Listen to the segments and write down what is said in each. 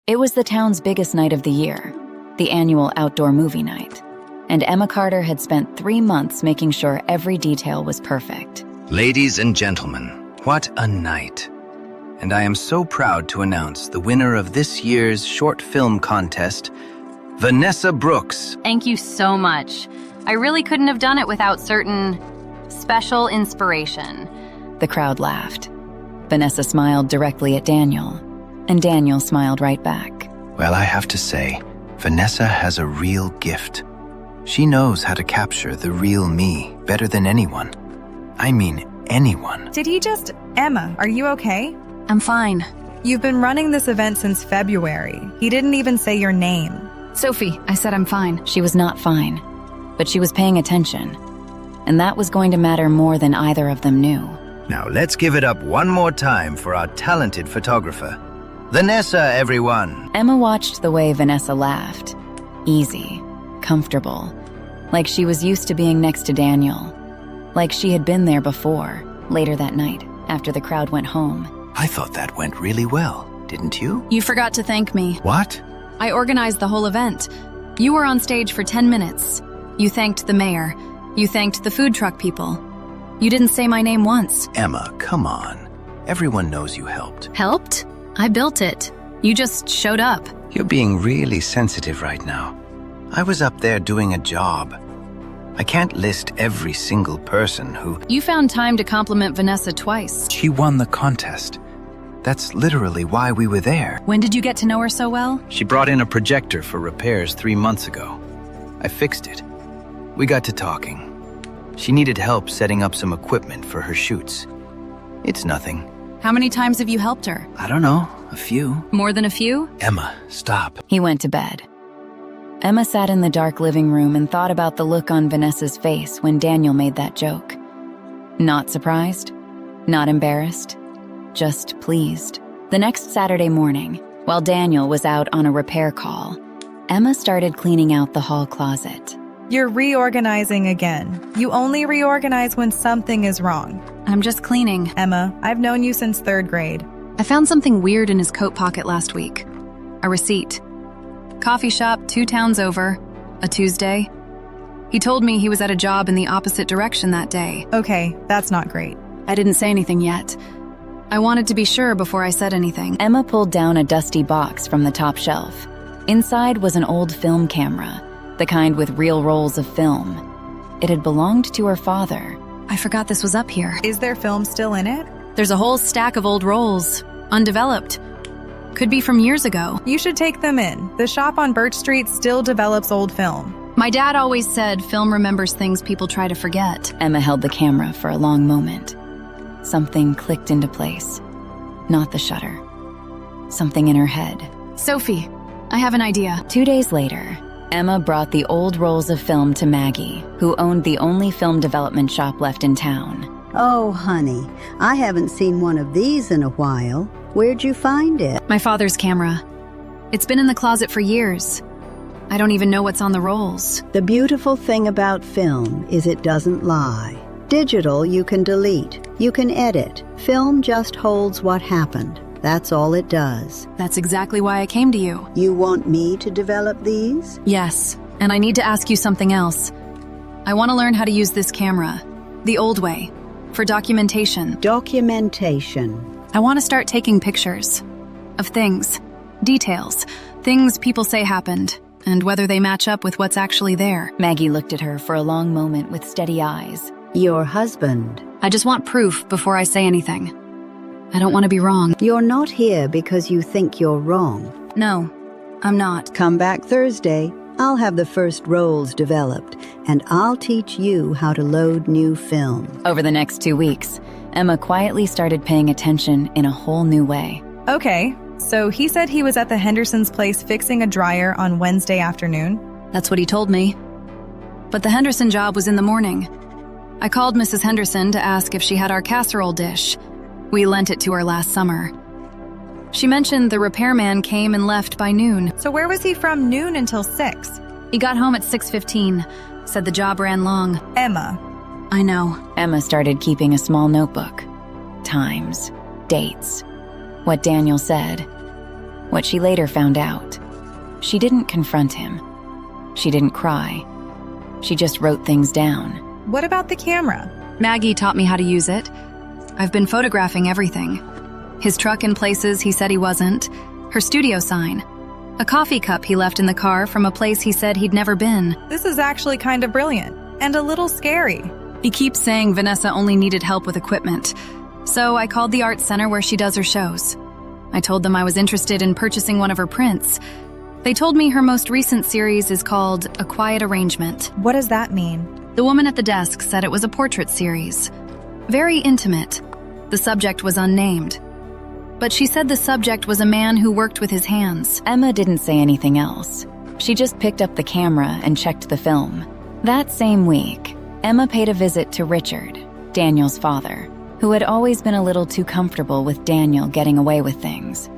It was the town's biggest night of the year, the annual outdoor movie night, and Emma Carter had spent 3 months making sure every detail was perfect. Ladies and gentlemen, what a night. And I am so proud to announce the winner of this year's short film contest, Vanessa Brooks. Thank you so much. I really couldn't have done it without certain special inspiration. The crowd laughed. Vanessa smiled directly at Daniel, and Daniel smiled right back. Well, I have to say, Vanessa has a real gift. She knows how to capture the real me better than anyone. I mean, anyone. Did he just... Emma, are you okay? I'm fine. You've been running this event since February. He didn't even say your name. Sophie, I said I'm fine. She was not fine, but she was paying attention, and that was going to matter more than either of them knew. Now let's give it up one more time for our talented photographer. Vanessa, everyone. Emma watched the way Vanessa laughed. Easy, comfortable, like she was used to being next to Daniel, like she had been there before, later that night, after the crowd went home. I thought that went really well, didn't you? You forgot to thank me. What? I organized the whole event. You were on stage for 10 minutes. You thanked the mayor. You thanked the food truck people. You didn't say my name once. Emma, come on. Everyone knows you helped. Helped? I built it. You just showed up. You're being really sensitive right now. I was up there doing a job. I can't list every single person who... You found time to compliment Vanessa twice. She won the contest. That's literally why we were there. When did you get to know her so well? She brought in a projector for repairs 3 months ago. I fixed it. We got to talking. She needed help setting up some equipment for her shoots. It's nothing. How many times have you helped her? I don't know, a few. More than a few? Emma, stop. He went to bed. Emma sat in the dark living room and thought about the look on Vanessa's face when Daniel made that joke. Not surprised, not embarrassed, just pleased. The next Saturday morning, while Daniel was out on a repair call, Emma started cleaning out the hall closet. You're reorganizing again. You only reorganize when something is wrong. I'm just cleaning. Emma, I've known you since 3rd grade. I found something weird in his coat pocket last week. A receipt. Coffee shop 2 towns over. A Tuesday. He told me he was at a job in the opposite direction that day. Okay, that's not great. I didn't say anything yet. I wanted to be sure before I said anything. Emma pulled down a dusty box from the top shelf. Inside was an old film camera, the kind with real rolls of film. It had belonged to her father. I forgot this was up here. Is there film still in it? There's a whole stack of old rolls, undeveloped. Could be from years ago. You should take them in. The shop on Birch Street still develops old film. My dad always said film remembers things people try to forget. Emma held the camera for a long moment. Something clicked into place. Not the shutter. Something in her head. Sophie, I have an idea. 2 days later, Emma brought the old rolls of film to Maggie, who owned the only film development shop left in town. Oh, honey, I haven't seen one of these in a while. Where'd you find it? My father's camera. It's been in the closet for years. I don't even know what's on the rolls. The beautiful thing about film is it doesn't lie. Digital you can delete, you can edit. Film just holds what happened. That's all it does. That's exactly why I came to you. You want me to develop these? Yes, and I need to ask you something else. I want to learn how to use this camera, the old way, for documentation. Documentation. I want to start taking pictures of things, details, things people say happened, and whether they match up with what's actually there. Maggie looked at her for a long moment with steady eyes. Your husband. I just want proof before I say anything. I don't want to be wrong. You're not here because you think you're wrong. No, I'm not. Come back Thursday. I'll have the first rolls developed, and I'll teach you how to load new film. Over the next 2 weeks, Emma quietly started paying attention in a whole new way. Okay, so he said he was at the Henderson's place fixing a dryer on Wednesday afternoon. That's what he told me. But the Henderson job was in the morning. I called Mrs. Henderson to ask if she had our casserole dish. We lent it to her last summer. She mentioned the repairman came and left by noon. So where was he from noon until 6? He got home at 6:15, said the job ran long. Emma. I know. Emma started keeping a small notebook. Times, dates, what Daniel said. What she later found out, she didn't confront him. She didn't cry. She just wrote things down. What about the camera? Maggie taught me how to use it. I've been photographing everything. His truck in places he said he wasn't, her studio sign, a coffee cup he left in the car from a place he said he'd never been. This is actually kind of brilliant and a little scary. He keeps saying Vanessa only needed help with equipment. So I called the art center where she does her shows. I told them I was interested in purchasing one of her prints. They told me her most recent series is called A Quiet Arrangement. What does that mean? The woman at the desk said it was a portrait series. Very intimate. The subject was unnamed. But she said the subject was a man who worked with his hands. Emma didn't say anything else. She just picked up the camera and checked the film. That same week, Emma paid a visit to Richard, Daniel's father, who had always been a little too comfortable with Daniel getting away with things.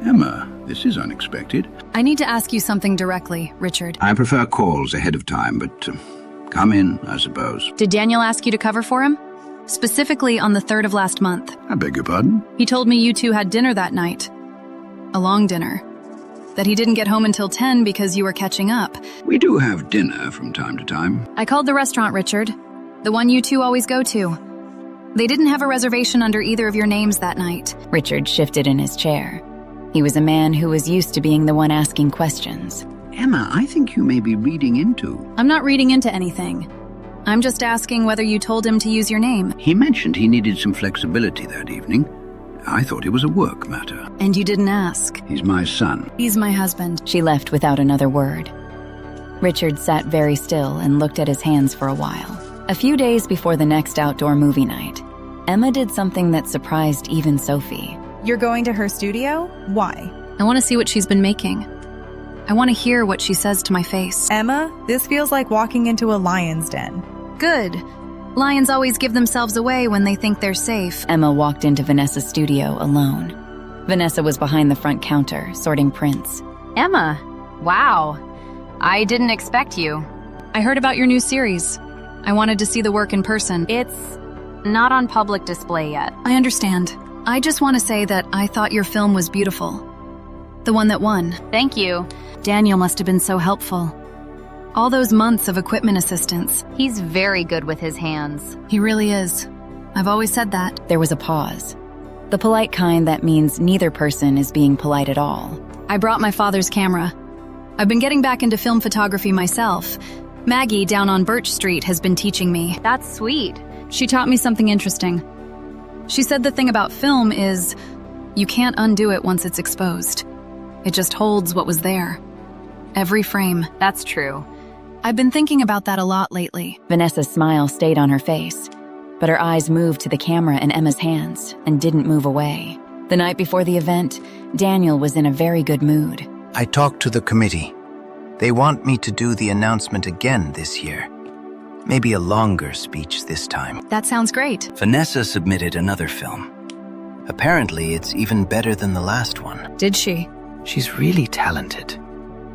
Emma, this is unexpected. I need to ask you something directly, Richard. I prefer calls ahead of time, but come in, I suppose. Did Daniel ask you to cover for him? Specifically on the 3rd of last month. I beg your pardon? He told me you two had dinner that night. A long dinner. That he didn't get home until 10 because you were catching up. We do have dinner from time to time. I called the restaurant, Richard. The one you two always go to. They didn't have a reservation under either of your names that night. Richard shifted in his chair. He was a man who was used to being the one asking questions. Emma, I think you may be reading into... I'm not reading into anything. I'm just asking whether you told him to use your name. He mentioned he needed some flexibility that evening. I thought it was a work matter. And you didn't ask. He's my son. He's my husband. She left without another word. Richard sat very still and looked at his hands for a while. A few days before the next outdoor movie night, Emma did something that surprised even Sophie. You're going to her studio? Why? I want to see what she's been making. I want to hear what she says to my face. Emma, this feels like walking into a lion's den. Good. Lions always give themselves away when they think they're safe. Emma walked into Vanessa's studio alone. Vanessa was behind the front counter, sorting prints. Emma, wow. I didn't expect you. I heard about your new series. I wanted to see the work in person. It's not on public display yet. I understand. I just want to say that I thought your film was beautiful. The one that won. Thank you. Daniel must have been so helpful. All those months of equipment assistance. He's very good with his hands. He really is. I've always said that. There was a pause. The polite kind that means neither person is being polite at all. I brought my father's camera. I've been getting back into film photography myself. Maggie down on Birch Street has been teaching me. That's sweet. She taught me something interesting. She said the thing about film is you can't undo it once it's exposed. It just holds what was there. Every frame. That's true. I've been thinking about that a lot lately. Vanessa's smile stayed on her face, but her eyes moved to the camera in Emma's hands and didn't move away. The night before the event, Daniel was in a very good mood. I talked to the committee. They want me to do the announcement again this year. Maybe a longer speech this time. That sounds great. Vanessa submitted another film. Apparently, it's even better than the last one. Did she? She's really talented.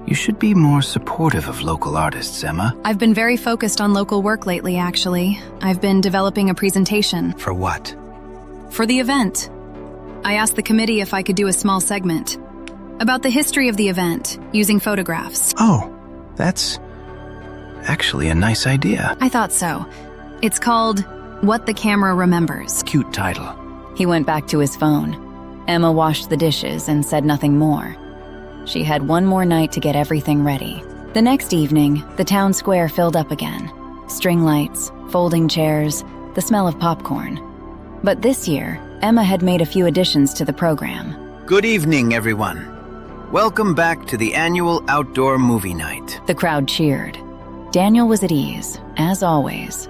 You should be more supportive of local artists, Emma. I've been very focused on local work lately, actually. I've been developing a presentation. For what? For the event. I asked the committee if I could do a small segment about the history of the event, using photographs. Oh, that's actually a nice idea. I thought so. It's called What the Camera Remembers. Cute title. He went back to his phone. Emma washed the dishes and said nothing more. She had one more night to get everything ready. The next evening, the town square filled up again. String lights, folding chairs, the smell of popcorn. But this year, Emma had made a few additions to the program. Good evening, everyone. Welcome back to the annual outdoor movie night. The crowd cheered. Daniel was at ease, as always.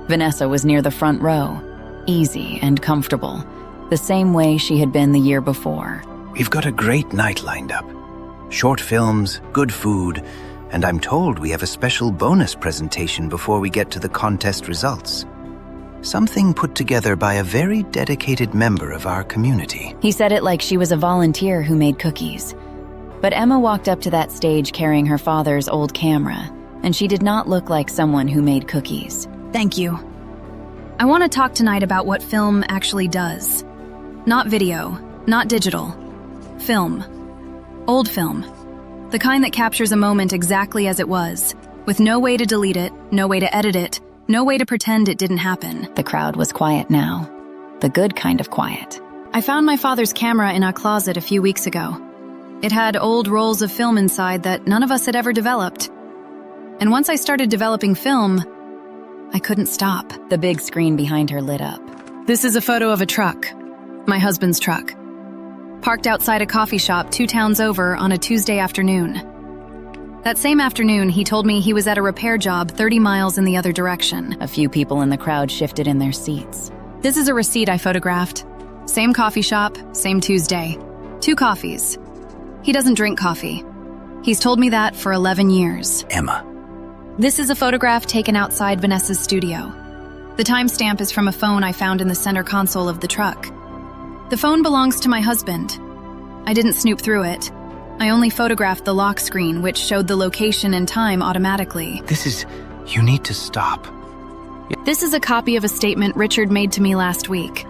Vanessa was near the front row, easy and comfortable, the same way she had been the year before. We've got a great night lined up. Short films, good food, and I'm told we have a special bonus presentation before we get to the contest results. Something put together by a very dedicated member of our community. He said it like she was a volunteer who made cookies. But Emma walked up to that stage carrying her father's old camera, and she did not look like someone who made cookies. Thank you. I want to talk tonight about what film actually does. Not video, not digital. Film. Old film. The kind that captures a moment exactly as it was, with no way to delete it, no way to edit it, no way to pretend it didn't happen. The crowd was quiet now. The good kind of quiet. I found my father's camera in our closet a few weeks ago. It had old rolls of film inside that none of us had ever developed. And once I started developing film, I couldn't stop. The big screen behind her lit up. This is a photo of a truck. My husband's truck. Parked outside a coffee shop 2 towns over on a Tuesday afternoon. That same afternoon, he told me he was at a repair job 30 miles in the other direction. A few people in the crowd shifted in their seats. This is a receipt I photographed. Same coffee shop, same Tuesday. 2 coffees. He doesn't drink coffee. He's told me that for 11 years. Emma. This is a photograph taken outside Vanessa's studio. The timestamp is from a phone I found in the center console of the truck. The phone belongs to my husband. I didn't snoop through it. I only photographed the lock screen, which showed the location and time automatically. You need to stop. This is a copy of a statement Richard made to me last week.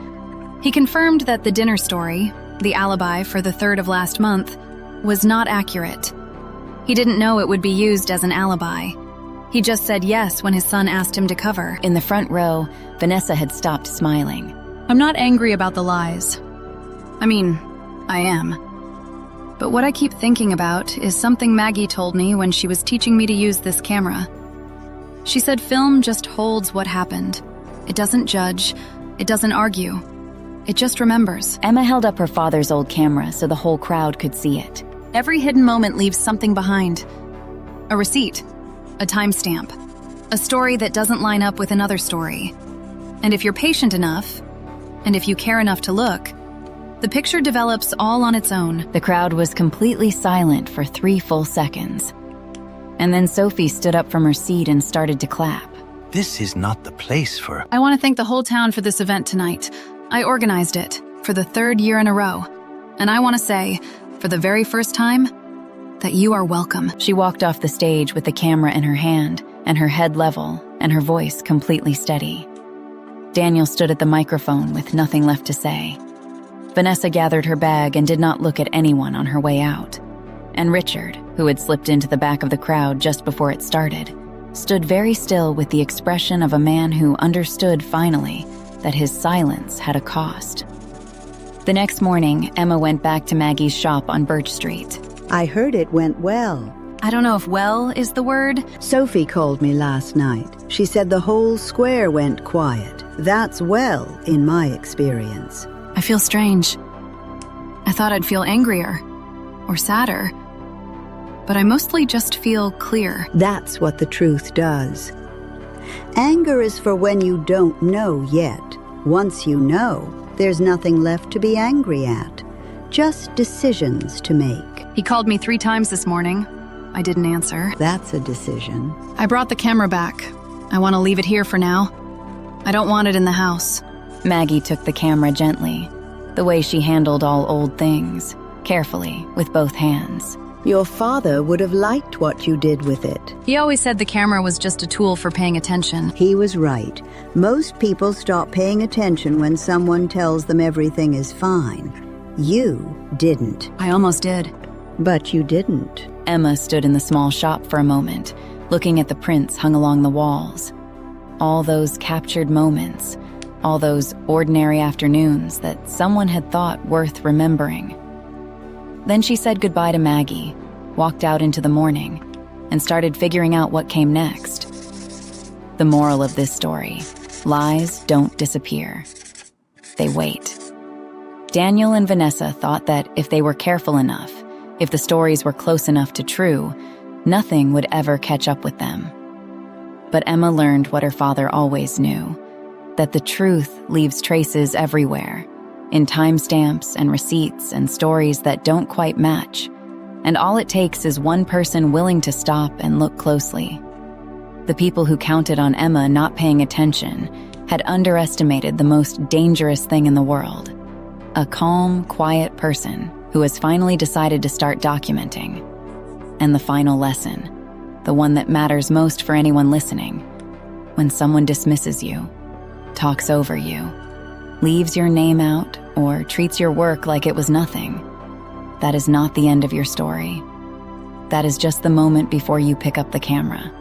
He confirmed that the dinner story, the alibi for the 3rd of last month, was not accurate. He didn't know it would be used as an alibi. He just said yes when his son asked him to cover. In the front row, Vanessa had stopped smiling. I'm not angry about the lies. I mean, I am. But what I keep thinking about is something Maggie told me when she was teaching me to use this camera. She said film just holds what happened. It doesn't judge. It doesn't argue. It just remembers. Emma held up her father's old camera so the whole crowd could see it. Every hidden moment leaves something behind. A receipt. A timestamp. A story that doesn't line up with another story. And if you're patient enough, and if you care enough to look, the picture develops all on its own. The crowd was completely silent for 3 full seconds. And then Sophie stood up from her seat and started to clap. This is not the place for... I want to thank the whole town for this event tonight. I organized it for the 3rd year in a row. And I want to say, for the very first time, that you are welcome. She walked off the stage with the camera in her hand and her head level and her voice completely steady. Daniel stood at the microphone with nothing left to say. Vanessa gathered her bag and did not look at anyone on her way out. And Richard, who had slipped into the back of the crowd just before it started, stood very still with the expression of a man who understood finally that his silence had a cost. The next morning, Emma went back to Maggie's shop on Birch Street. I heard it went well. I don't know if well is the word. Sophie called me last night. She said the whole square went quiet. That's well, in my experience. I feel strange. I thought I'd feel angrier or sadder, but I mostly just feel clear. That's what the truth does. Anger is for when you don't know yet. Once you know, there's nothing left to be angry at. Just decisions to make. He called me 3 times this morning. I didn't answer. That's a decision. I brought the camera back. I want to leave it here for now. I don't want it in the house. Maggie took the camera gently, the way she handled all old things, carefully, with both hands. Your father would have liked what you did with it. He always said the camera was just a tool for paying attention. He was right. Most people stop paying attention when someone tells them everything is fine. You didn't. I almost did. But you didn't. Emma stood in the small shop for a moment, looking at the prints hung along the walls. All those captured moments, all those ordinary afternoons that someone had thought worth remembering. Then she said goodbye to Maggie, walked out into the morning, and started figuring out what came next. The moral of this story: lies don't disappear. They wait. Daniel and Vanessa thought that if they were careful enough, if the stories were close enough to true, nothing would ever catch up with them. But Emma learned what her father always knew, that the truth leaves traces everywhere, in timestamps and receipts and stories that don't quite match, and all it takes is one person willing to stop and look closely. The people who counted on Emma not paying attention had underestimated the most dangerous thing in the world: a calm, quiet person who has finally decided to start documenting. And the final lesson, the one that matters most for anyone listening: when someone dismisses you, talks over you, leaves your name out, or treats your work like it was nothing, that is not the end of your story. That is just the moment before you pick up the camera.